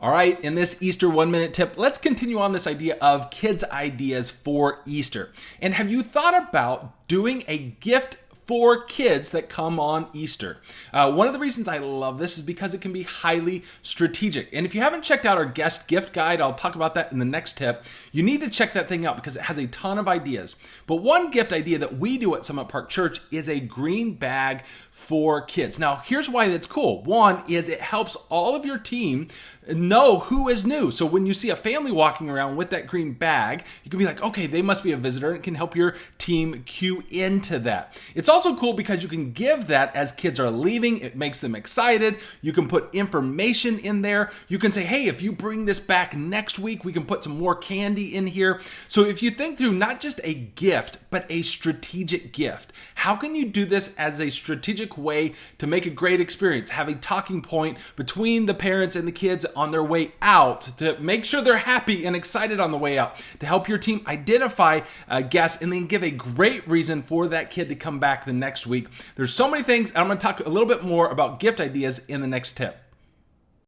All right, in this Easter 1 minute tip, let's continue on this idea of kids' ideas for Easter. And have you thought about doing a gift for kids that come on Easter? One of the reasons I love this is because it can be highly strategic. And if you haven't checked out our guest gift guide, I'll talk about that in the next tip. You need to check that thing out because it has a ton of ideas. But one gift idea that we do at Summit Park Church is a green bag for kids. Now, here's why that's cool. One is it helps all of your team know who is new. So when you see a family walking around with that green bag, you can be like, okay, they must be a visitor, and it can help your team cue into that. It's also cool because you can give that as kids are leaving. It makes them excited. You can put information in there. You can say, hey, if you bring this back next week, we can put some more candy in here. So if you think through not just a gift, but a strategic gift, how can you do this as a strategic way to make a great experience? Have a talking point between the parents and the kids on their way out to make sure they're happy and excited on the way out, to help your team identify guests and then give a great reason for that kid to come back the next week. There's so many things. I'm going to talk a little bit more about gift ideas in the next tip.